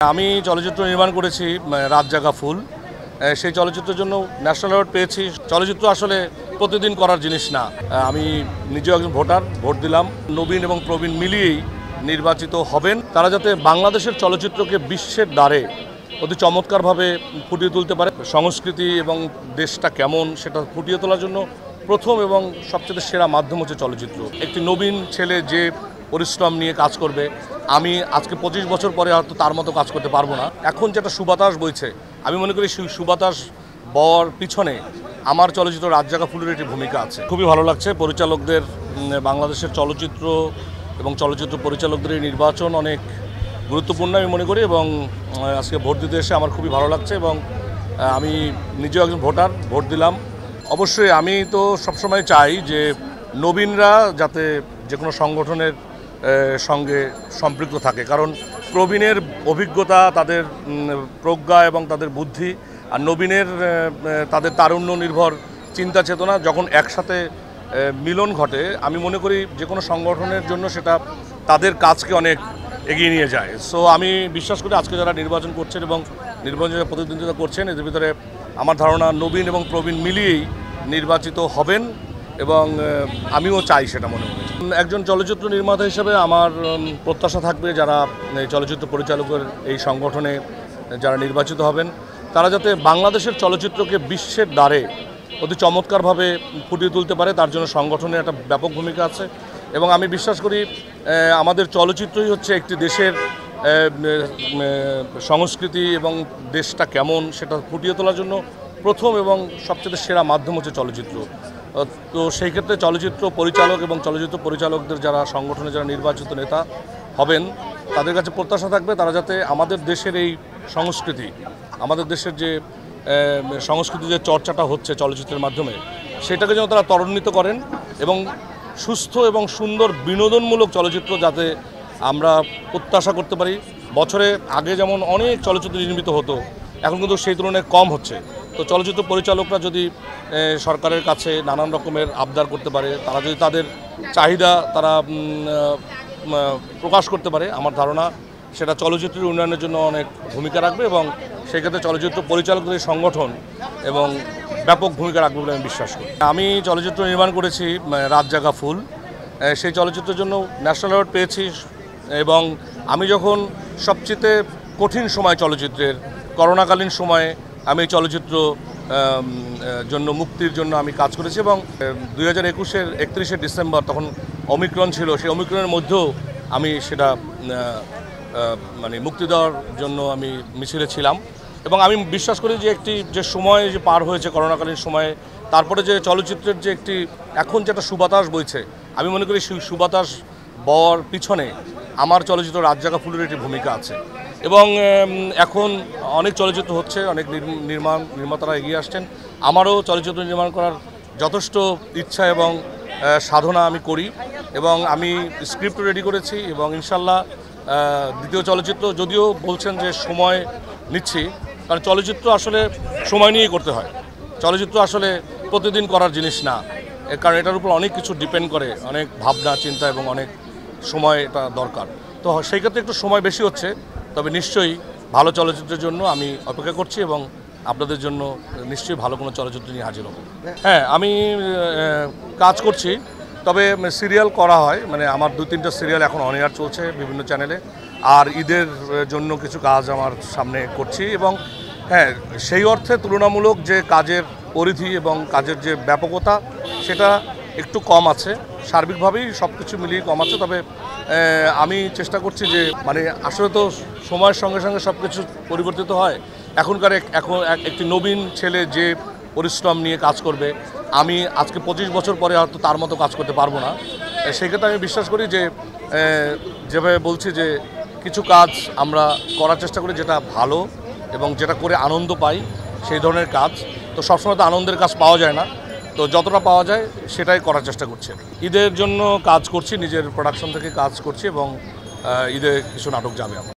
আমি চলচ্চিত্র নির্মাণ করেছি রাত জাগা ফুল। সেই চলচ্চিত্রের জন্য ন্যাশনাল অ্যাওয়ার্ড পেয়েছি। চলচ্চিত্র আসলে প্রতিদিন করার জিনিস না। আমি নিজেও একজন ভোটার, ভোট দিলাম। নবীন এবং প্রবীণ মিলিয়েই নির্বাচিত হবেন। তারা যাতে বাংলাদেশের চলচ্চিত্রকে বিশ্বের দ্বারে অতি চমৎকারভাবে ফুটিয়ে তুলতে পারে। সংস্কৃতি এবং দেশটা কেমন সেটা ফুটিয়ে তোলার জন্য প্রথম এবং সবচেয়ে সেরা মাধ্যম হচ্ছে চলচ্চিত্র। একটি নবীন ছেলে যে পরিশ্রম নিয়ে কাজ করবে, আমি আজকে 25 বছর পরে হয়তো তার মতো কাজ করতে পারবো না। এখন যেটা সুবাতাস বইছে, আমি মনে করি সেই সুবাতাস বওয়ার পিছনে আমার চলচ্চিত্র রাত জাগা ফুলের একটি ভূমিকা আছে। খুবই ভালো লাগছে পরিচালকদের, বাংলাদেশের চলচ্চিত্র এবং চলচ্চিত্র পরিচালকদের এই নির্বাচন অনেক গুরুত্বপূর্ণ আমি মনে করি, এবং আজকে ভোট দিতে এসে আমার খুবই ভালো লাগছে। এবং আমি নিজেও একজন ভোটার, ভোট দিলাম। অবশ্যই আমি তো সবসময় চাই যে নবীনরা যাতে যে কোনো সংগঠনের সঙ্গে সম্পৃক্ত থাকে, কারণ প্রবীণের অভিজ্ঞতা, তাদের প্রজ্ঞা এবং তাদের বুদ্ধি, আর নবীনের তাদের তারুণ্য নির্ভর চিন্তা চেতনা যখন একসাথে মিলন ঘটে, আমি মনে করি যে কোনো সংগঠনের জন্য সেটা তাদের কাজকে অনেক এগিয়ে নিয়ে যায়। সো আমি বিশ্বাস করি আজকে যারা নির্বাচন করছেন এবং নির্বাচনে প্রতিদ্বন্দ্বিতা করছেন, এদের ভিতরে আমার ধারণা নবীন এবং প্রবীণ মিলিয়েই নির্বাচিত হবেন, এবং আমিও চাই সেটা মনে করি। একজন চলচ্চিত্র নির্মাতা হিসেবে আমার প্রত্যাশা থাকবে যারা চলচ্চিত্র পরিচালকের এই সংগঠনে যারা নির্বাচিত হবেন, তারা যাতে বাংলাদেশের চলচ্চিত্রকে বিশ্বের দ্বারে অতি চমৎকারভাবে ফুটিয়ে তুলতে পারে, তার জন্য সংগঠনের একটা ব্যাপক ভূমিকা আছে। এবং আমি বিশ্বাস করি আমাদের চলচ্চিত্রই হচ্ছে একটি দেশের সংস্কৃতি এবং দেশটা কেমন সেটা ফুটিয়ে তোলার জন্য প্রথম এবং সবচেয়ে সেরা মাধ্যম হচ্ছে চলচ্চিত্র। তো সেই ক্ষেত্রে চলচ্চিত্র পরিচালক এবং চলচ্চিত্র পরিচালকদের যারা সংগঠনে যারা নির্বাচিত নেতা হবেন, তাদের কাছে প্রত্যাশা থাকবে তারা যাতে আমাদের দেশের এই সংস্কৃতি, আমাদের দেশের যে সংস্কৃতি যে চর্চাটা হচ্ছে চলচ্চিত্রের মাধ্যমে, সেটাকে যেন তারা ত্বরান্বিত করেন, এবং সুস্থ এবং সুন্দর বিনোদনমূলক চলচ্চিত্র যাতে আমরা প্রত্যাশা করতে পারি। বছরে আগে যেমন অনেক চলচ্চিত্র নির্মিত হতো, এখন কিন্তু সেই তুলনায় কম হচ্ছে। তো চলচ্চিত্র পরিচালকরা যদি সরকারের কাছে নানান রকমের আবদার করতে পারে, তারা যদি তাদের চাহিদা তারা প্রকাশ করতে পারে, আমার ধারণা সেটা চলচ্চিত্রের উন্নয়নের জন্য অনেক ভূমিকা রাখবে, এবং সেক্ষেত্রে চলচ্চিত্র পরিচালকদের সংগঠন এবং ব্যাপক ভূমিকা রাখবে বলে আমি বিশ্বাস করি। আমি চলচ্চিত্র নির্মাণ করেছি রাত জাগা ফুল। সেই চলচ্চিত্রের জন্য ন্যাশনাল অ্যাওয়ার্ড পেয়েছি, এবং আমি যখন সবচেয়ে কঠিন সময় চলচ্চিত্রের করোনাকালীন সময়ে আমি চলচ্চিত্র জন্য মুক্তির জন্য আমি কাজ করেছি, এবং 2021-এর 31শে ডিসেম্বর তখন ওমিক্রন ছিল, সেই ওমিক্রনের মধ্যেও আমি সেটা মানে মুক্তি দেওয়ার জন্য আমি মিছিলে ছিলাম। এবং আমি বিশ্বাস করি যে একটি যে সময় যে পার হয়েছে করোনাকালীন সময়ে, তারপরে যে চলচ্চিত্রের যে একটি এখন যেটা সুবাতাস বইছে, আমি মনে করি সেই সুবাতাস বওয়ার পিছনে আমার চলচ্চিত্র রাত জাগা ফুলের একটি ভূমিকা আছে। এবং এখন অনেক চলচ্চিত্র হচ্ছে, অনেক নির্মাতারা এগিয়ে আসছেন। আমারও চলচ্চিত্র নির্মাণ করার যথেষ্ট ইচ্ছা এবং সাধনা আমি করি, এবং আমি স্ক্রিপ্ট রেডি করেছি, এবং ইনশাল্লাহ দ্বিতীয় চলচ্চিত্র, যদিও বলছেন যে সময় নিচ্ছি, কারণ চলচ্চিত্র আসলে সময় নিয়েই করতে হয়। চলচ্চিত্র আসলে প্রতিদিন করার জিনিস না, কারণ এটার উপর অনেক কিছু ডিপেন্ড করে, অনেক ভাবনা চিন্তা এবং অনেক সময় এটা দরকার। তো সেই ক্ষেত্রে একটু সময় বেশি হচ্ছে, তবে নিশ্চয়ই ভালো চলচ্চিত্রের জন্য আমি অপেক্ষা করছি, এবং আপনাদের জন্য নিশ্চয়ই ভালো কোনো চলচ্চিত্র নিয়ে হাজির হব। হ্যাঁ, আমি কাজ করছি, তবে সিরিয়াল করা হয়, মানে আমার 2-3টা সিরিয়াল এখন অন এয়ার চলছে বিভিন্ন চ্যানেলে, আর ঈদের জন্য কিছু কাজ আমার সামনে করছি। এবং হ্যাঁ, সেই অর্থে তুলনামূলক যে কাজের পরিধি এবং কাজের যে ব্যাপকতা সেটা একটু কম আছে, সার্বিকভাবেই সব কিছু মিলিয়ে কম আছে। তবে আমি চেষ্টা করছি যে মানে আসলে তো সময়ের সঙ্গে সঙ্গে সব কিছু পরিবর্তিত হয়। এখন একটি নবীন ছেলে যে পরিশ্রম নিয়ে কাজ করবে, আমি আজকে 25 বছর পরে হয়তো তার মতো কাজ করতে পারবো না। সেক্ষেত্রে আমি বিশ্বাস করি যে যেভাবে বলছি যে কিছু কাজ আমরা করার চেষ্টা করি যেটা ভালো এবং যেটা করে আনন্দ পাই, সেই ধরনের কাজ। তো সবসময় তো আনন্দের কাজ পাওয়া যায় না, তো যতটা পাওয়া যায় সেটাই করার চেষ্টা করছি। ঈদের জন্য কাজ করছি, নিজের প্রোডাকশন থেকে কাজ করছি, এবং ঈদে কিছু নাটক যাবে আমার।